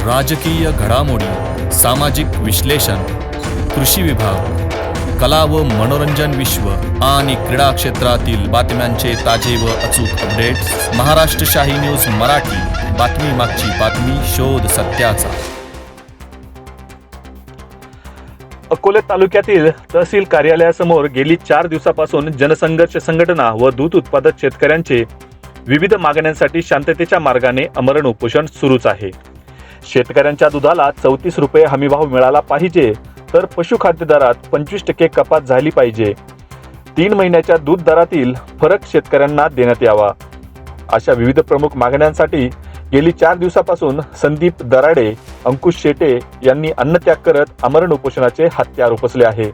राजकीय घडामोडी, सामाजिक विश्लेषण, कृषी विभाग, कला व मनोरंजन विश्व आणि क्रीडा क्षेत्रातील बातम्यांचे ताजे व अचूक अपडेट्स महाराष्ट्र शाही न्यूज मराठी. बातमी मागची बातमी, शोध सत्याचा. अकोले तालुक्यातील तहसील कार्यालयासमोर गेली 4 दिवसापासून जनसंघर्ष संघटना व दूध उत्पादक शेतकऱ्यांचे विविध मागण्यांसाठी शांततेच्या मार्गाने आमरण उपोषण सुरूच आहे. शेतकऱ्यांच्या दुधाला 34 रुपये हमीभाव मिळाला पाहिजे, तर पशुखाद्य दरात 25% कपात झाली पाहिजे. 3 महिन्याच्या दूध दरातील फरक शेतकऱ्यांना देण्यात यावा. अशा विविध प्रमुख मागण्यांसाठी गेली 4 दिवसापासून संदीप दराडे, अंकुश शेटे यांनी अन्नत्याग करत आमरण उपोषणाचे हत्यार उपसले आहे.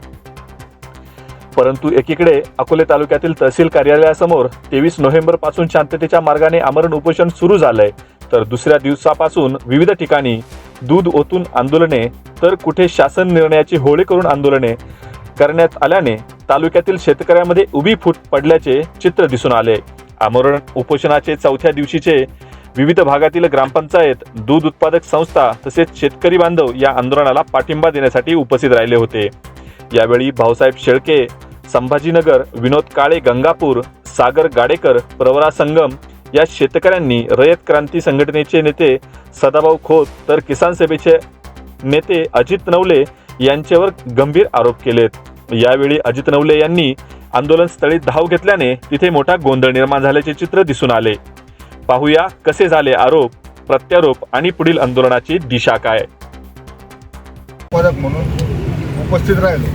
परंतु एकीकडे अकोले तालुक्यातील तहसील कार्यालयासमोर 23 नोव्हेंबर पासून शांततेच्या मार्गाने आमरण उपोषण सुरू झालंय, तर दुसऱ्या दिवसापासून विविध ठिकाणी दूध ओतून आंदोलने, तर कुठे शासन निर्णयाची होळी करून आंदोलने करण्यात आल्याने तालुक्यातील शेतकऱ्यांमध्ये उभी फूट पडल्याचे चित्र दिसून आले. आमरण उपोषणाचे 4थ्या दिवशीचे विविध भागातील ग्रामपंचायत, दूध उत्पादक संस्था तसेच शेतकरी बांधव या आंदोलनाला पाठिंबा देण्यासाठी उपस्थित राहिले होते. यावेळी भाऊसाहेब शेळके, संभाजीनगर, विनोद काळे, गंगापूर, सागर गाडेकर, प्रवरा संगम या शेतकऱ्यांनी रयत क्रांती संघटनेचे नेते सदाभाऊ खोत, तर किसान सभेचे नेते अजित नवले यांच्यावर गंभीर आरोप केलेत. यावेळी अजित नवले यांनी आंदोलन स्थळी धाव घेतल्याने तिथे मोठा गोंधळ निर्माण झाल्याचे चित्र दिसून आले. पाहूया कसे झाले आरोप, प्रत्यारोप आणि पुढील आंदोलनाची दिशा काय. उत्पादक म्हणून उपस्थित राहिलो.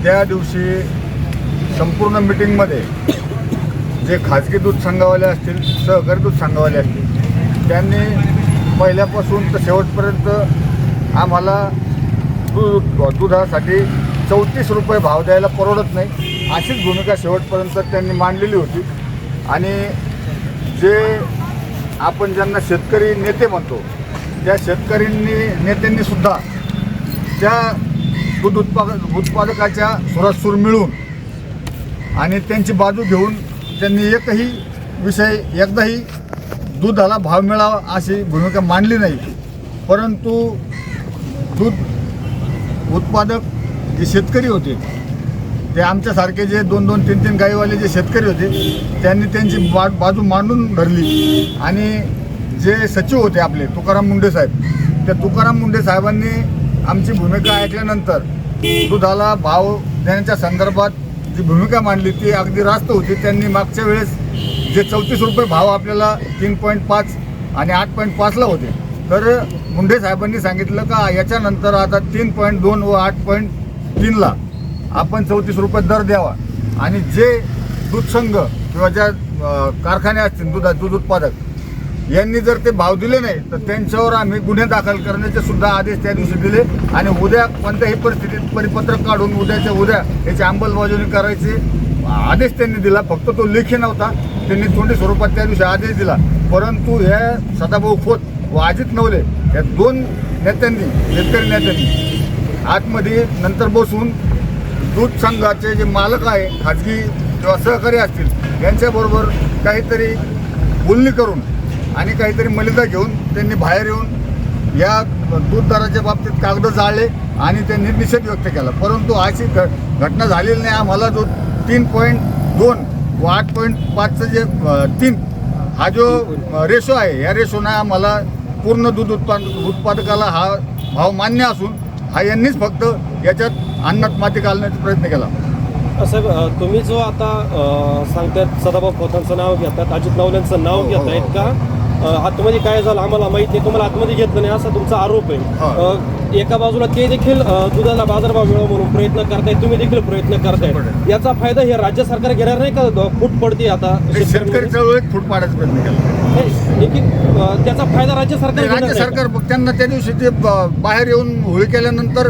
त्या दिवशी संपूर्ण मीटिंगमध्ये जे खाजगी दूध संघवाले असतील, सहकारी दूध संघवाले असतील, त्यांनी पहिल्यापासून तर शेवटपर्यंत आम्हाला दुधासाठी 34 रुपये भाव द्यायला परवडत नाही अशीच भूमिका शेवटपर्यंत त्यांनी मांडलेली होती. आणि जे आपण ज्यांना शेतकरी नेते म्हणतो, त्या नेत्यांनी सुद्धा त्या दूध उत्पादकाच्या सुरात सूर मिळून आणि त्यांची बाजू घेऊन त्यांनी एकदाही दुधाला भाव मिळावा अशी भूमिका मांडली नाही. परंतु दूध उत्पादक जे शेतकरी होते, ते आमच्यासारखे जे 2-2, 3-3 गाईवाले जे शेतकरी होते, त्यांनी त्यांची बाजू मांडून धरली. आणि जे सचिव होते आपले तुकाराम मुंडे साहेब, त्या तुकाराम मुंडे साहेबांनी आमची भूमिका ऐकल्यानंतर दुधाला भाव देण्याच्या संदर्भात जी भूमिका मांडली ती अगदी रास्त होती. त्यांनी मागच्या वेळेस जे 34 रुपये भाव आपल्याला 3.5 आणि 8.5ला होते, तर मुंडे साहेबांनी सांगितलं का याच्यानंतर आता 3.2 व 8.3ला आपण 34 रुपये दर द्यावा. आणि जे दूध संघ किंवा ज्या कारखाने असतील दूध उत्पादक यांनी जर ते भाव दिले नाही तर त्यांच्यावर आम्ही गुन्हे दाखल करण्याचे सुद्धा आदेश त्या दिवशी दिले. आणि उद्या कोणत्याही परिस्थितीत परिपत्रक काढून उद्याच्या उद्या याची अंमलबजावणी करायचे आदेश त्यांनी दिला. फक्त तो लेखी नव्हता, त्यांनी तोंडी स्वरूपात त्या दिवशी आदेश दिला. परंतु हे सदाभाऊ खोत व अजित नवले या 2 नेत्यांनी, शेतकरी नेत्यांनी आतमध्ये नंतर बसून दूध संघाचे जे मालक आहे, खाजगी किंवा सहकारी असतील, यांच्याबरोबर काहीतरी बोलणी करून आणि काहीतरी मलिदा घेऊन त्यांनी बाहेर येऊन या दूध दराच्या बाबतीत कागद जाळले आणि त्यांनी निषेध व्यक्त केला. परंतु अशी घटना झालेली नाही. आम्हाला जो 3.2 व 8.5चं जे 3 हा जो रेशो आहे, या रेशोनं आम्हाला पूर्ण दूध उत्पादकाला हा भाव मान्य असून हा यांनीच फक्त याच्यात अन्नात माती घालण्याचा प्रयत्न केला. साहेब, तुम्ही जो आता सांगतात सदाभाऊ खोतांचं नाव घेतात, अजित नवल्यांचं नाव घेत आहेत का? आतमध्ये काय झालं आम्हाला माहिती आहे, तुम्हाला आतमध्ये घेतलं नाही असा तुमचा आरोप आहे. एका बाजूला ते देखील दुधाला बाजारभाव मिळावा म्हणून प्रयत्न करतायत, तुम्ही देखील प्रयत्न करतायत. याचा फायदा हे राज्य सरकार घेणार नाही का? फूट पडते आता शेतकरी चळवळीत फूट पाडायचा प्रयत्न केला. त्याचा फायदा राज्य सरकार त्यांना त्या दिवशी ते बाहेर येऊन होळी केल्यानंतर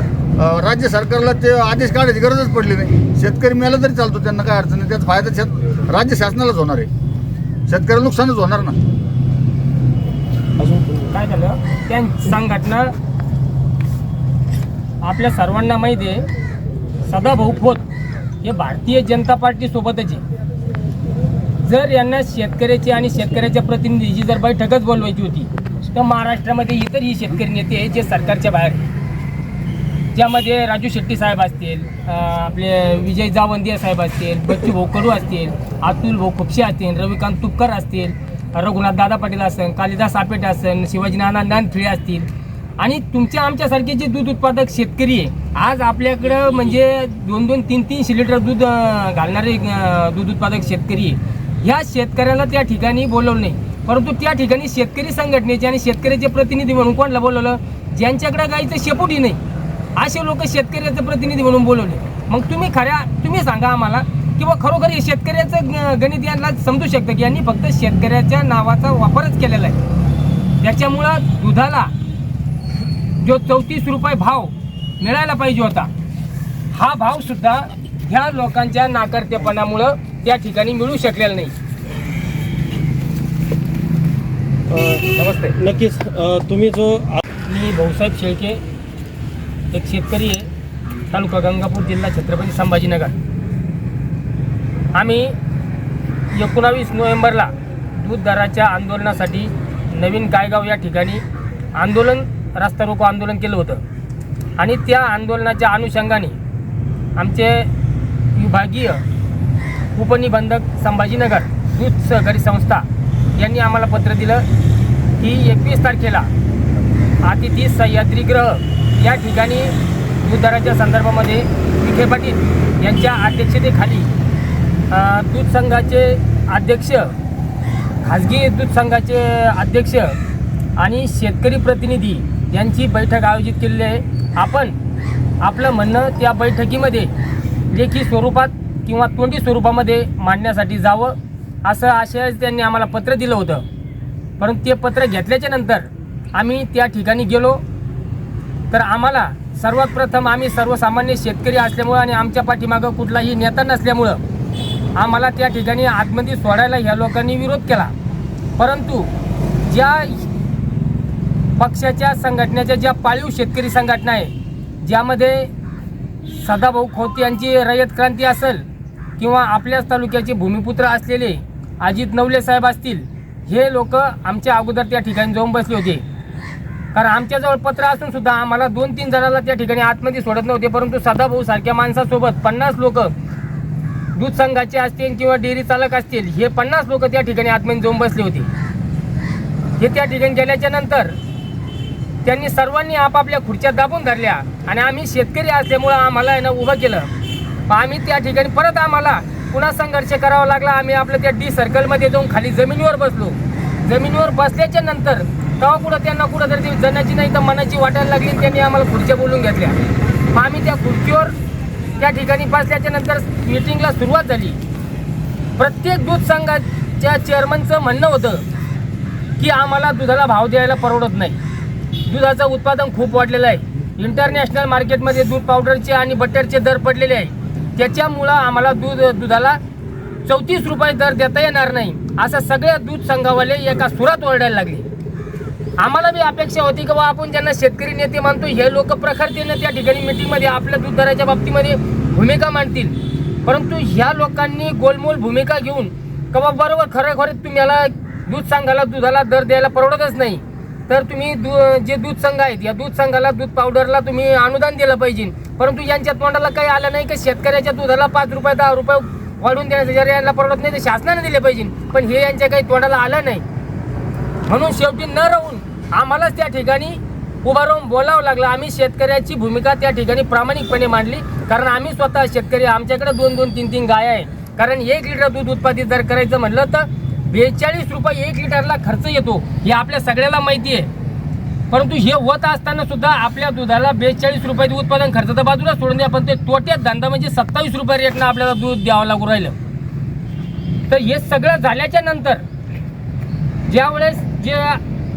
राज्य सरकारला ते आदेश काढायची गरजच पडली नाही. शेतकरी मिळाला तरी चालतो, त्यांना काय अडचण नाही. त्याचा फायदा राज्य शासनालाच होणार आहे, शेतकऱ्याला नुकसानच होणार ना. काय झालं, त्या संघटना आपल्या सर्वांना माहिती आहे, सदाभाऊ खोत हे भारतीय जनता पार्टी सोबतच आहे. जर यांना शेतकऱ्याची आणि शेतकऱ्याच्या प्रतिनिधीची जर बैठकच बोलवायची होती तर महाराष्ट्रामध्ये इतरही शेतकरी नेते आहेत जे सरकारच्या बाहेर आहेत. ज्यामध्ये राजू शेट्टी साहेब असतील, आपले विजय जावंदिया साहेब असतील, बच्चू भाऊ कडू असतील, अतुल भाऊ खुपशे असतील, रविकांत तुपकर असतील, रघुनाथ दादा पाटील असेल, कालिदास आपेटे असेल, शिवाजी नाना नानखिळे असतील आणि तुमच्या आमच्यासारखे जे दूध उत्पादक शेतकरी आहे आज आपल्याकडं म्हणजे 2-2, 3-3 लिटर दूध घालणारे दूध उत्पादक शेतकरी आहे. ह्या शेतकऱ्याला त्या ठिकाणी बोलवलं नाही, परंतु त्या ठिकाणी शेतकरी संघटनेचे आणि शेतकऱ्याचे प्रतिनिधी म्हणून कोणाला बोलवलं? ज्यांच्याकडे गाईचं शेपूटही नाही असे लोक शेतकऱ्याचे प्रतिनिधी म्हणून बोलवले. मग तुम्ही सांगा आम्हाला की बा खरोखर हे शेतकऱ्याचं गणित यांना समजू शकतं की यांनी फक्त शेतकऱ्याच्या नावाचा वापरच केलेला आहे. त्याच्यामुळं दुधाला जो 34 रुपये भाव मिळायला पाहिजे होता हा भाव सुद्धा ह्या लोकांच्या नाकर्तेपणामुळं त्या ठिकाणी मिळू शकलेला नाही. नमस्ते. नक्कीच तुम्ही जो मी भाऊसाहेब शेळके एक शेतकरी आहे, तालुका गंगापूर, जिल्हा छत्रपती संभाजीनगर. आम्ही 19 नोव्हेंबरला दूध दराच्या आंदोलनासाठी नवीन गायगाव या ठिकाणी रस्ता रोको आंदोलन केलं होतं आणि त्या आंदोलनाच्या अनुषंगाने आमचे विभागीय उपनिबंधक संभाजीनगर दूध सहकारी संस्था यांनी आम्हाला पत्र दिलं की 21 तारखेला अतिथी सह्याद्रीगृह या ठिकाणी दूध दराच्या संदर्भामध्ये विखे पाटील यांच्या अध्यक्षतेखाली दूध संघाचे अध्यक्ष, खाजगी दूध संघाचे अध्यक्ष आणि शेतकरी प्रतिनिधी यांची बैठक आयोजित केलेली आहे. आपण आपलं म्हणणं त्या बैठकीमध्ये लेखी स्वरूपात किंवा तोंडी स्वरूपामध्ये मांडण्यासाठी जावं असं आशय त्यांनी आम्हाला पत्र दिलं होतं. परंतु ते पत्र घेतल्याच्या नंतर आम्ही त्या ठिकाणी गेलो तर आम्हाला सर्वात प्रथम आम्ही सर्वसामान्य शेतकरी असल्यामुळं आणि आमच्या पाठीमागं कुठलाही नेता नसल्यामुळं आम्हाला त्या ठिकाणी आतमध्ये सोडायला ह्या लोकांनी विरोध केला. परंतु ज्या पक्षाच्या संघटनेच्या ज्या पाळीव शेतकरी संघटना आहे, ज्यामध्ये सदाभाऊ खोत यांची रयत क्रांती असेल किंवा आपल्याच तालुक्याचे भूमिपुत्र असलेले अजित नवले साहेब असतील, हे लोक आमच्या अगोदर त्या ठिकाणी जाऊन बसले होते. कारण आमच्याजवळ पत्र असून सुद्धा आम्हाला 2-3 जणांना त्या ठिकाणी आतमध्ये सोडत नव्हते. परंतु सदाभाऊ सारख्या माणसासोबत 50 लोक दूध संघाचे असतील किंवा डेअरी चालक असतील, हे 50 लोक त्या ठिकाणी आतमध्ये जाऊन बसले होते. हे त्या ठिकाणी गेल्याच्या नंतर त्यांनी सर्वांनी आपापल्या खुर्च्या दाबून धरल्या आणि आम्ही शेतकरी असल्यामुळं आम्हाला आहे ना उभं केलं. आम्ही त्या ठिकाणी परत आम्हाला पुन्हा संघर्ष करावा लागला. आम्ही आपल्या त्या डी सर्कलमध्ये जाऊन खाली जमिनीवर बसलो. जमिनीवर बसल्याच्या नंतर तेव्हा कुठं त्यांना कुठं तरी जनाची नाही तर मनाची वाटायला लागली. त्यांनी आम्हाला खुर्च्या बोलून घेतल्या. आम्ही त्या खुर्चीवर त्या ठिकाणी बसल्याच्या नंतर मीटिंगला सुरुवात झाली. प्रत्येक दूध संघाच्या चेअरमनचं म्हणणं होतं की आम्हाला दुधाला भाव द्यायला परवडत नाही. दुधाचं उत्पादन खूप वाढलेलं आहे. इंटरनॅशनल मार्केटमध्ये दूध पावडरचे आणि बटरचे दर पडलेले आहे. त्याच्यामुळं आम्हाला दुधाला 34 रुपये दर देता येणार नाही असं सगळ्या दूध संघावाले एका सुरात ओरडायला लागले. आम्हाला बी अपेक्षा होती की आपण ज्यांना शेतकरी नेते मानतो हे लोक प्रखरतेने त्या ठिकाणी मिटिंगमध्ये आपल्या दूध दराच्या बाबतीमध्ये भूमिका मांडतील. परंतु ह्या लोकांनी गोलमोल भूमिका घेऊन का बरोबर खरं तुम्हाला दूध संघाला दुधाला दर द्यायला परवडतच नाही, तर तुम्ही जे दूध संघ आहेत या दूध संघाला दूध पावडरला तुम्ही अनुदान दिलं पाहिजे. परंतु यांच्या तोंडाला काही आलं नाही की शेतकऱ्याच्या दुधाला 5 रुपये 10 रुपये वाढवून देण्याचं जर यांना परवडत नाही तर शासनाने दिले पाहिजे. पण हे यांच्या काही तोंडाला आलं नाही. म्हणून शेवटी न राहून आम्हालाच त्या ठिकाणी उभा राहून बोलावं लागलं. आम्ही शेतकऱ्याची भूमिका त्या ठिकाणी प्रामाणिकपणे मांडली. कारण आम्ही स्वतः शेतकरी, आमच्याकडे 2-2, 3-3 गाय आहे. कारण 1 लिटर दूध उत्पादित जर करायचं म्हणलं तर 42 रुपये 1 लिटरला खर्च येतो, हे आपल्या सगळ्याला माहिती आहे. परंतु हे होत असताना सुद्धा आपल्या दुधाला 42 रुपयाचं उत्पादन खर्च तर बाजूला सोडून द्या, पण ते तोट्यात धंदा म्हणजे 27 रुपये रेटनं आपल्याला दूध द्यावं लागू राहिलं. तर हे सगळं झाल्याच्या नंतर ज्यावेळेस जे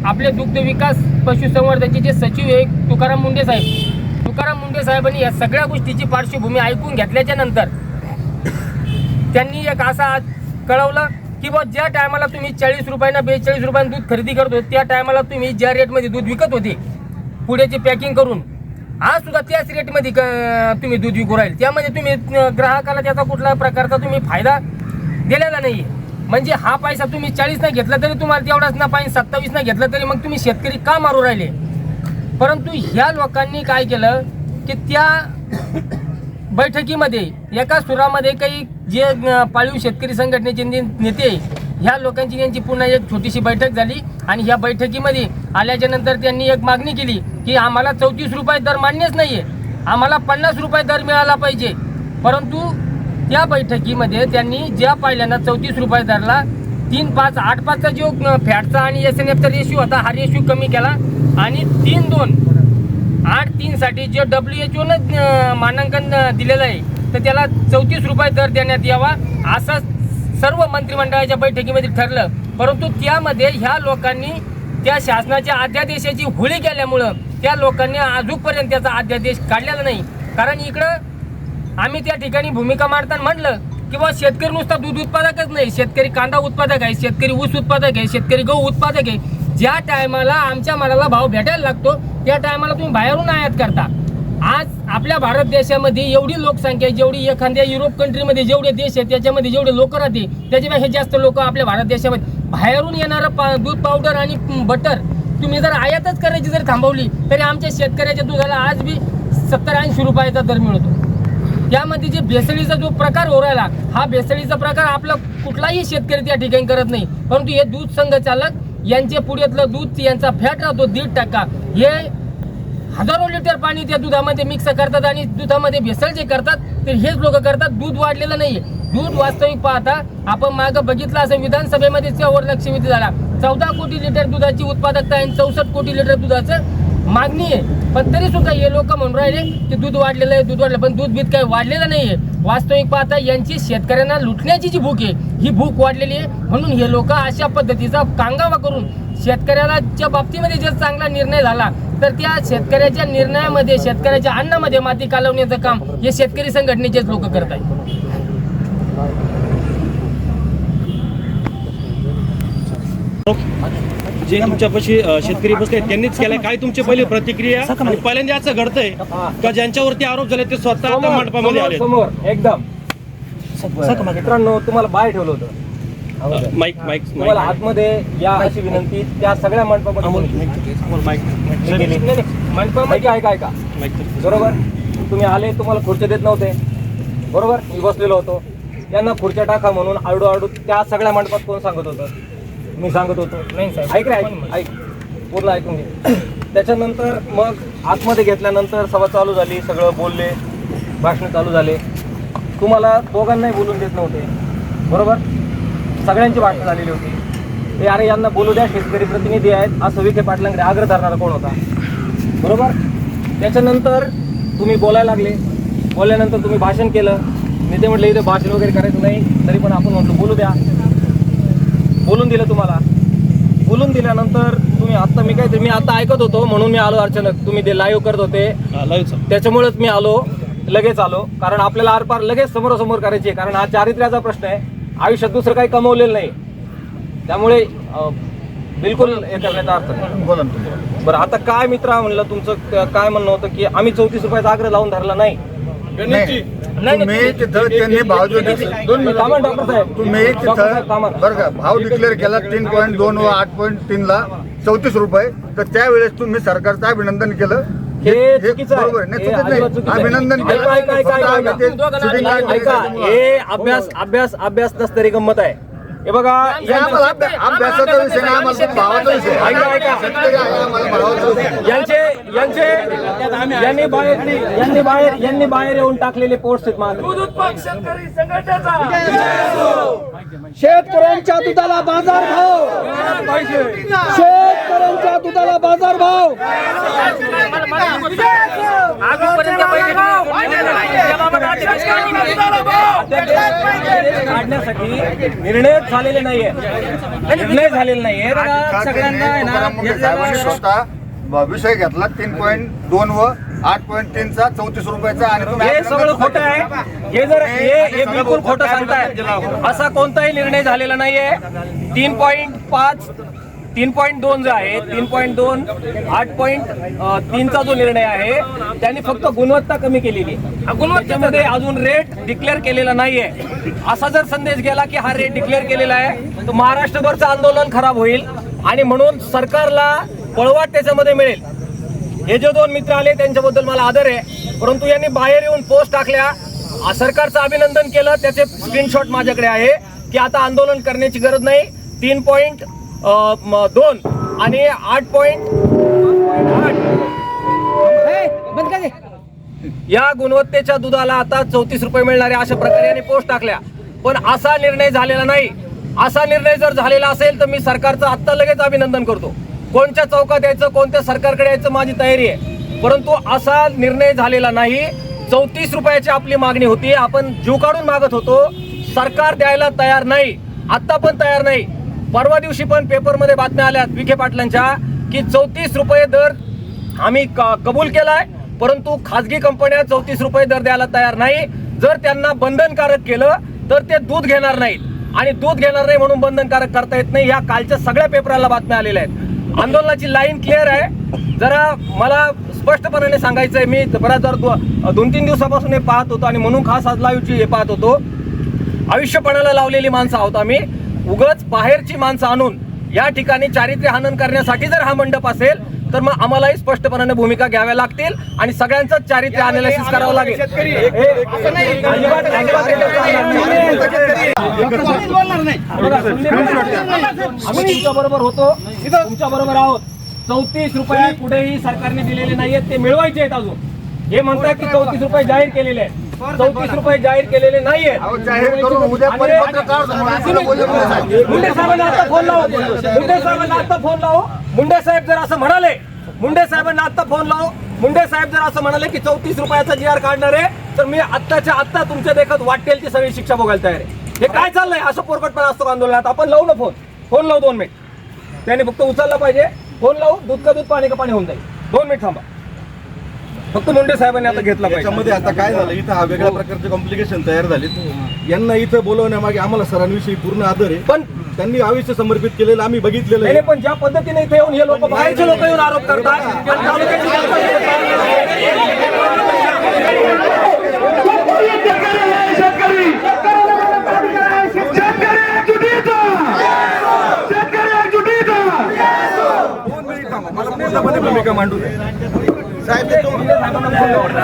आपले दुग्ध विकास पशुसंवर्धनचे जे सचिव आहे तुकाराम मुंडे साहेबांनी या सगळ्या गोष्टीची पार्श्वभूमी ऐकून घेतल्याच्या नंतर त्यांनी एक असा कळवलं की बा ज्या टायमाला तुम्ही 40 रुपयांना 42 रुपयांना दूध खरेदी करत होते त्या टायमाला तुम्ही ज्या रेटमध्ये दूध विकत होते पुढेची पॅकिंग करून, आज सुद्धा त्याच रेटमध्ये तुम्ही दूध विकू राहील. त्यामध्ये तुम्ही ग्राहकाला त्याचा कुठला प्रकारचा तुम्ही फायदा दिलेला नाही. म्हणजे हा पैसा तुम्ही 40 नाही घेतला तरी तुम्हाला तेवढाच ना पाहिजे, 27 नाही घेतला तरी मग तुम्ही शेतकरी का मारू राहिले. परंतु ह्या लोकांनी काय केलं की त्या बैठकीमध्ये एका सुरामध्ये काही जे पाळीव शेतकरी संघटनेचे नेते ह्या लोकांची त्यांची पुन्हा एक छोटीशी बैठक झाली आणि ह्या बैठकीमध्ये आल्याच्या नंतर त्यांनी एक मागणी केली की आम्हाला 34 रुपये दर मान्यच नाहीये, आम्हाला 50 रुपये दर मिळाला पाहिजे. परंतु त्या बैठकीमध्ये त्यांनी ज्या पहिल्यांदा 34 रुपये दरला 3.5-8.5चा जो फॅटचा आणि SNFचा रेशिओ होता हा रेशिओ कमी केला आणि 3.2-8.3 साठी जे WHO मानांकन दिलेलं आहे तर त्याला 34 रुपये दर देण्यात यावा असं सर्व मंत्रिमंडळाच्या बैठकीमध्ये ठरलं. परंतु त्यामध्ये ह्या लोकांनी त्या शासनाच्या अध्यादेशाची होळी केल्यामुळं त्या लोकांनी अजूनपर्यंत त्याचा अध्यादेश काढलेला नाही. कारण इकडं आम्ही त्या ठिकाणी भूमिका मांडताना म्हटलं की बा शेतकरी नुसता दूध उत्पादकच नाही, शेतकरी कांदा उत्पादक आहे, शेतकरी ऊस उत्पादक आहे, शेतकरी गहू उत्पादक आहे. ज्या टायमाला आमच्या मालाला भाव भेटायला लागतो त्या टायमाला तुम्ही बाहेरून आयात करता. आज आपल्या भारत देशामध्ये एवढी लोकसंख्या जेवढी एखाद्या युरोप कंट्रीमध्ये जेवढे देश आहेत त्याच्यामध्ये जेवढे लोक राहते त्याच्यापेक्षा जास्त लोक आपल्या भारत देशामध्ये बाहेरून येणारं दूध पावडर आणि बटर तुम्ही जर आयातच करायची जर थांबवली तरी आमच्या शेतकऱ्याच्या दुधाला आज बी 70-80 रुपयाचा दर मिळतो. त्यामध्ये जे भेसळीचा जो प्रकार हो राहिला हा भेसळीचा प्रकार आपला कुठलाही शेतकरी त्या ठिकाणी करत नाही. परंतु हे दूध संघचालक यांचे पुढ्यातलं दूध यांचा फॅट राहतो 1.5%, हे हजारो लिटर पाणी त्या दुधामध्ये मिक्स करतात आणि दुधामध्ये भेसळ जे करतात ते हेच लोक करतात. दूध वाढलेलं नाहीये. दूध वास्तविक पाहता आपण मागं बघितलं असं विधानसभेमध्ये त्यावर लक्षवेधी झाला 14 कोटी लिटर दुधाची उत्पादकता आहे, 64 कोटी लिटर दुधाचं मागणी आहे. पण तरी सुद्धा हे लोक म्हणून राहिले की दूध वाढलेलं आहे, दूध वाढलं, पण दूध बीत काही वाढलेलं नाहीये. वास्तविक पाहता यांची शेतकऱ्यांना लुटण्याची जी भूक आहे ही भूक वाढलेली आहे. म्हणून हे लोक अशा पद्धतीचा कांगावा करून शेतकऱ्याला च्या बाबतीमध्ये जर चांगला निर्णय झाला तर त्या शेतकऱ्याच्या निर्णयामध्ये शेतकऱ्याच्या अन्नामध्ये माती कालवण्याचं काम हे शेतकरी संघटनेचेच लोक करत आहेत. जे तुमच्यापाशी शेतकरी बसले त्यांनीच केलंय, काय तुमची पहिली प्रतिक्रिया आणि पहिल्यांदा असं घडतंय का ज्यांच्यावरती आरोप झाले ते स्वतः आता मंडपामध्ये आले? समोर एकदम मित्रांनो तुम्हाला बाहेर ठेवलं होतं, माईक तुम्हाला आतमध्ये या अशी विनंती त्या सगळ्या मंडपामध्ये ऐका बरोबर. तुम्ही आले, तुम्हाला खुर्च्या देत नव्हते बरोबर, मी बसलेलो होतो, यांना खुर्च्या टाका म्हणून आरडू त्या सगळ्या मंडपात कोण सांगत होतं? मी सांगत होतो. ऐक पूर्ण ऐकून घे. त्याच्यानंतर मग आतमध्ये घेतल्यानंतर सभा चालू झाली, सगळं बोलले, भाषण चालू झाले. तुम्हाला दोघांनाही बोलून देत नव्हते बरोबर, सगळ्यांची भाषणं झालेली होती. ते अरे यांना बोलू द्या, शेतकरी प्रतिनिधी आहेत असं विखे पाटलांकडे आग्रह धरणारा कोण होता बरोबर. त्याच्यानंतर तुम्ही बोलायला लागले, बोलल्यानंतर तुम्ही भाषण केलं. मी ते म्हटलं इथे भाषण वगैरे करायचं नाही, तरी पण आपण म्हटलं बोलू द्या. बोलून दिलं तुम्हाला. बोलून दिल्यानंतर तुम्ही आत्ता मी आता ऐकत होतो म्हणून मी आलो. अचानक तुम्ही ते लाईव्ह करत होते त्याच्यामुळेच मी आलो, लगेच आलो. कारण आपल्याला आरपार लगेच समोरासमोर करायची आहे. कारण हा चारित्र्याचा प्रश्न आहे, आयुष्यात दुसरं काही कमवलेलं नाही, त्यामुळे बिलकुल हे करण्याचा अर्थ नाही. बरं आता काय मित्रा म्हणलं तुमचं काय म्हणणं होतं की आम्ही 34 रुपयाचा आग्रह लावून धरला नाही? तुम्ही तिथं त्यांनी भाव जो डॉक्टर साहेब तुम्ही तिथं बरं का भाव डिक्लेअर केला 3.2 व 8.3 ला 34 रुपये, तर त्यावेळेस तुम्ही सरकारचं अभिनंदन केलं. हे चुकीचं आहे. बरोबर नाही, चुकीचं नाही. अभिनंदन केलं. ऐका, हे अभ्यास नसतरी गंमत आहे. हे बघा अभ्यासाचा विषय नाही, आम्हाला भावाचा विषय. यांनी बाहेर येऊन टाकलेले पोस्ट आहेत मागे. शेतकऱ्यांच्या दुधाला बाजारभाव, शेतकऱ्यांच्या दुधाला बाजारभाव. काढण्यासाठी निर्णय झालेले नाहीये, निर्णय झालेले नाहीये. स्वतः विषय घेतला 3.2 व 8.3चा 34 रुपयाचा आणि हे सगळं खोटं आहे. हे बिलकुल खोटं सांगताय. असा कोणताही निर्णय झालेला नाहीये. 3.5 3.2 जो आहे 3.2 8.3चा जो निर्णय आहे त्यांनी फक्त गुणवत्ता कमी केलेली आहे. गुणवत्तेमध्ये अजून रेट डिक्लेअर केलेला नाहीये. असा जर संदेश गेला की हा रेट डिक्लेअर केलेला आहे तर महाराष्ट्रभरचं आंदोलन खराब होईल आणि म्हणून सरकारला पळवाट त्याच्यामध्ये मिळेल. हे जे दोन मित्र आले त्यांच्याबद्दल मला आदर आहे, परंतु यांनी बाहेर येऊन पोस्ट टाकल्या, सरकारचं अभिनंदन केलं, त्याचे स्क्रीनशॉट माझ्याकडे आहे की आता आंदोलन करण्याची गरज नाही. 3.2 आणि 8.8 या गुणवत्तेच्या दुधाला आता 34 रुपये मिळणारे अशा प्रकारे यांनी पोस्ट टाकल्या. पण असा निर्णय झालेला नाही. असा निर्णय जर झालेला असेल तर मी सरकारचं आत्ता लगेच अभिनंदन करतो. कोणत्या चौकात यायचं, कोणत्या सरकारकडे यायचं माझी तयारी आहे, परंतु असा निर्णय झालेला नाही. 34 रुपयाची आपली मागणी होती, आपण जीव काढून मागत होतो, सरकार द्यायला तयार नाही, आता पण तयार नाही. परवा दिवशी पण पेपरमध्ये बातम्या आल्या विखे पाटलांच्या की 34 रुपये दर आम्ही कबूल केलाय, परंतु खाजगी कंपन्या 34 रुपये दर द्यायला तयार नाही. जर त्यांना बंधनकारक केलं तर ते दूध घेणार नाहीत आणि दूध घेणार नाही म्हणून बंधनकारक करता येत नाही. या कालच्या सगळ्या पेपराला बातम्या आलेल्या आहेत. आंदोलनाची लाईन क्लिअर आहे. जरा मला स्पष्टपणाने सांगायचंय, मी बऱ्याच 2-3 दिवसापासून हे पाहत होतो आणि म्हणून खास आज लाईव्हची हे पाहत होतो. आयुष्यपणाला लावलेली माणसं आहोत आम्ही. उगाच बाहेरची माणसं आणून या ठिकाणी चारित्र्य हनन करण्यासाठी जर हा मंडप असेल तर मग आम्हालाही स्पष्टपणाने भूमिका घ्याव्या लागतील आणि सगळ्यांचंच चारित्र्य अनालिसिस करावं लागेल. आम्ही तुमच्या बरोबर होतो, तुमच्या बरोबर आहोत. 34 रुपये कुठेही सरकारने दिलेले नाहीयेत, ते मिळवायचे आहेत. अजून हे म्हणतात की 34 रुपये जाहीर केलेले आहेत. 34 रुपये जाहीर केलेले नाहीयेत. मुंडे साहेबांना आता फोन लावू. मुंडे साहेब जर असं म्हणाले, मुंडे साहेबांना आता फोन लावू. मुंडे साहेब जर असं म्हणाले की 34 रुपयाचा GR काढणार आहे तर मी आत्ताच्या आत्ता तुमच्या देखत वाटेल ती सगळी शिक्षा भोगायला तयार आहे. हे काय चाललंय? असं पोरकटपणा असतो आंदोलनात. आपण लावू ना फोन लावू 2 मिनिट. त्याने फक्त उचलला पाहिजे. फोन लावू, दूध का दूध पाणी का पाणी होऊन जाईल. 2 मिनिट थांबा. फक्त मुंडे साहेबांनी आता घेतला पाहिजे. त्याच्यामध्ये आता काय झालं, इथं हा वेगळ्या प्रकारचे कॉम्प्लिकेशन तयार झाले. यांना इथं बोलवण्यामागे आम्हाला सरांविषयी पूर्ण आदर आहे, पण त्यांनी आयुष्य समर्पित केलेलं आम्ही बघितलेलं आहे. पण ज्या पद्धतीने इथे येऊन हे लोक बाहेरचे लोक येऊन आरोप करतात, भूमिका मांडू साहेब.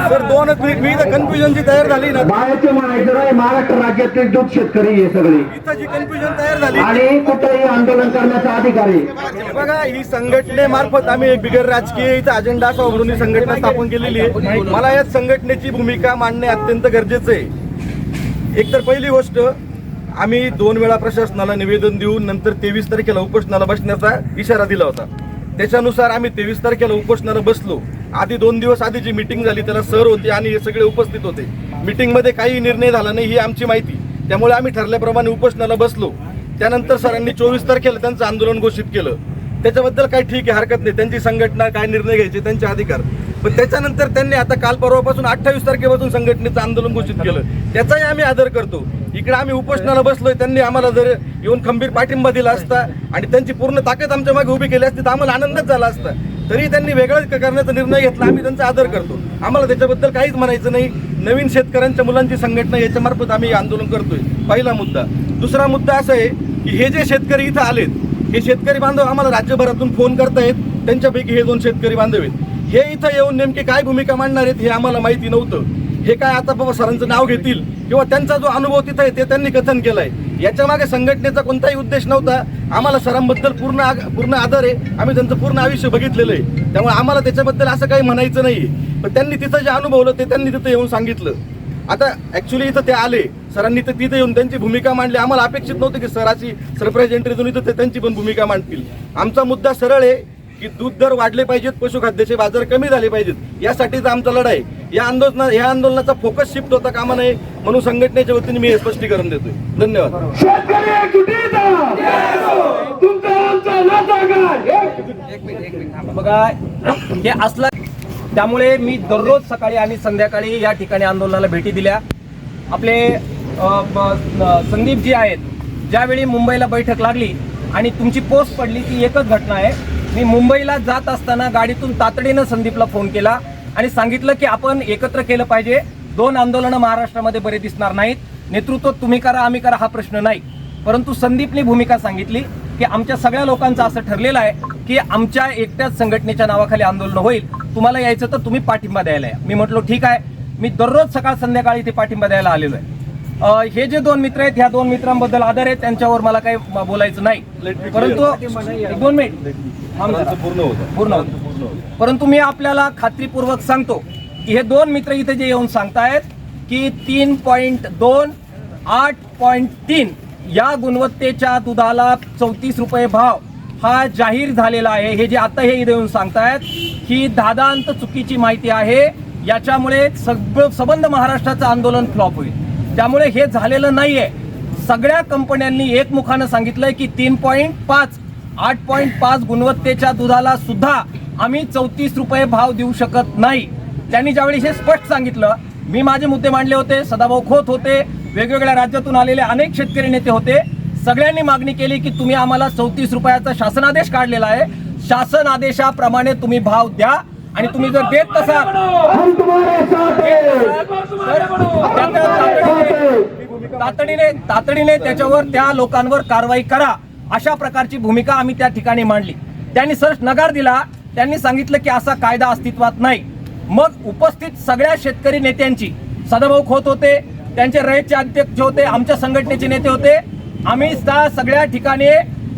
सर 2 मिनिट कन्फ्युजन जी तयार झाली ना, बाहेरचे म्हणायचं महाराष्ट्र राज्यातील दूध शेतकरी हे सगळे इथं जी कन्फ्युजन तयार झाली आणि कुठेही आंदोलन करण्याचा अधिकारी. बघा, ही संघटनेमार्फत आम्ही एक बिगर राजकीय इथं अजेंडा असा म्हणून ही संघटना स्थापन केलेली आहे. मला या संघटनेची भूमिका मांडणे अत्यंत गरजेचं आहे. एकतर पहिली गोष्ट, आम्ही 2 वेळा प्रशासनाला निवेदन देऊन नंतर 23 तारखेला उपोषणाला बसण्याचा इशारा दिला होता. त्याच्यानुसार आम्ही 23 तारखेला उपोषणाला बसलो. आधी 2 दिवस आधी जी मीटिंग झाली त्याला सर होते आणि हे सगळे उपस्थित होते. मीटिंगमध्ये काही निर्णय झाला नाही ही आमची माहिती, त्यामुळे आम्ही ठरल्याप्रमाणे उपोषणाला बसलो. त्यानंतर सरांनी 24 तारखेला त्यांचं आंदोलन घोषित केलं. त्याच्याबद्दल काही ठीक आहे, हरकत नाही, त्यांची संघटना काय निर्णय घ्यायचे त्यांचे अधिकार. पण त्याच्यानंतर त्यांनी आता काल परवापासून 28 तारखेपासून संघटनेचं आंदोलन घोषित केलं, त्याचाही आम्ही आदर करतो. इकडे आम्ही उपोषणाला बसलोय, त्यांनी आम्हाला जर येऊन खंबीर पाठिंबा दिला असता आणि त्यांची पूर्ण ताकद आमच्या मागे उभी केली असती तर आम्हाला आनंदच झाला असता. तरी त्यांनी वेगळंच करण्याचा निर्णय घेतला, आम्ही त्यांचा आदर करतो. आम्हाला त्याच्याबद्दल काहीच म्हणायचं नाही. नवीन शेतकऱ्यांच्या मुलांची संघटना याच्यामार्फत आम्ही आंदोलन करतोय, पहिला मुद्दा. दुसरा मुद्दा असा आहे की हे जे शेतकरी इथं आलेत, हे शेतकरी बांधव आम्हाला राज्यभरातून फोन करतायत. त्यांच्यापैकी हे 2 शेतकरी बांधव आहेत. हे इथं येऊन नेमके काय भूमिका मांडणार आहेत हे आम्हाला माहिती नव्हतं. हे काय आता बाबा सरांचं नाव घेतील किंवा त्यांचा जो अनुभव तिथं आहे ते त्यांनी कथन केलंय. याच्या मागे संघटनेचा कोणताही उद्देश नव्हता. आम्हाला सरांबद्दल पूर्ण आदर आहे. आम्ही त्यांचं पूर्ण आयुष्य बघितलेलं आहे, त्यामुळे आम्हाला त्याच्याबद्दल असं काही म्हणायचं नाहीये. पण त्यांनी तिथं जे अनुभवलं ते त्यांनी तिथं येऊन सांगितलं. आता ऍक्च्युली इथं ते आले, सरांनी तर तिथे येऊन त्यांची भूमिका मांडली. आम्हाला अपेक्षित नव्हतं की सराची सरप्राईज एंट्रीतून इथं त्यांची पण भूमिका मांडतील. आमचा मुद्दा सरळ आहे की दूध दर वाढले पाहिजेत, पशुखाद्याचे बाजार कमी झाले पाहिजेत, यासाठीचा आमचा लढा आहे. या आंदोलनाचा फोकस शिफ्ट होता कामा नये म्हणून संघटनेच्या वतीने मी हे स्पष्टीकरण देतोय. धन्यवाद. बघा, हे असलं त्यामुळे मी दररोज सकाळी आणि संध्याकाळी या ठिकाणी आंदोलनाला भेटी दिल्या. आपले संदीपजी आहेत, ज्यावेळी मुंबईला बैठक लागली आणि तुमची पोस्ट पडली ती एकच घटना आहे. मी मुंबईला जात असताना गाडीतून तातडीनं संदीपला फोन केला आणि सांगितलं की आपण एकत्र केलं पाहिजे. 2 आंदोलनं महाराष्ट्रामध्ये बरे दिसणार नाहीत. नेतृत्व तुम्ही करा आम्ही करा हा प्रश्न नाही. परंतु संदीपने भूमिका सांगितली की आमच्या सगळ्या लोकांचं असं ठरलेलं आहे की आमच्या एकट्याच संघटनेच्या नावाखाली आंदोलन होईल. तुम्हाला यायचं तर तुम्ही पाठिंबा द्यायला या. मी म्हटलो ठीक आहे. मी दररोज सकाळ संध्याकाळी इथे पाठिंबा द्यायला आलेलो आहे. हे जे 2 मित्र आहेत ह्या 2 मित्रांबद्दल आदर आहे, त्यांच्यावर मला काही बोलायचं नाही. परंतु 2 मिनिट पूर्ण होतं. परंतु मी आपल्याला खात्रीपूर्वक सांगतो की हे 2 मित्र इथे जे येऊन सांगतायत की 3.2 8.3 या गुणवत्तेच्या दुधाला 34 रुपये भाव हा जाहीर झालेला आहे. हे जे आता हे इथे येऊन सांगतायत ही दादांत चुकीची माहिती आहे. याच्यामुळे सबंध महाराष्ट्राचं आंदोलन फ्लॉप होईल. त्यामुळे हे झालेलं नाहीये. सगळ्या कंपन्यांनी एकमुखानं सांगितलंय की 3.5 8.5 गुणवत्तेच्या दुधाला सुद्धा आम्ही 34 रुपये भाव देऊ शकत नाही. त्यांनी ज्यावेळी हे स्पष्ट सांगितलं, मी माझे मुद्दे मांडले होते, सदाभाऊ खोत होते, वेगवेगळ्या राज्यातून आलेले अनेक शेतकरी नेते होते. सगळ्यांनी मागणी केली की तुम्ही आम्हाला 34 रुपयाचा शासनादेश काढलेला आहे, शासन आदेशाप्रमाणे तुम्ही भाव द्या आणि तुम्ही जर देत नसाल तातडीने त्याच्यावर त्या लोकांवर कारवाई करा. अशा प्रकारची भूमिका आम्ही त्या ठिकाणी मांडली. त्यांनी सरळ नकार दिला. त्यांनी सांगितलं की असा कायदा अस्तित्वात नाही. मग उपस्थित सगळ्या शेतकरी नेत्यांची, सदाभाऊ खोत होते, त्यांचे रयतचे अध्यक्ष होते, आमच्या संघटनेचे नेते होते, आम्ही सगळ्या ठिकाणी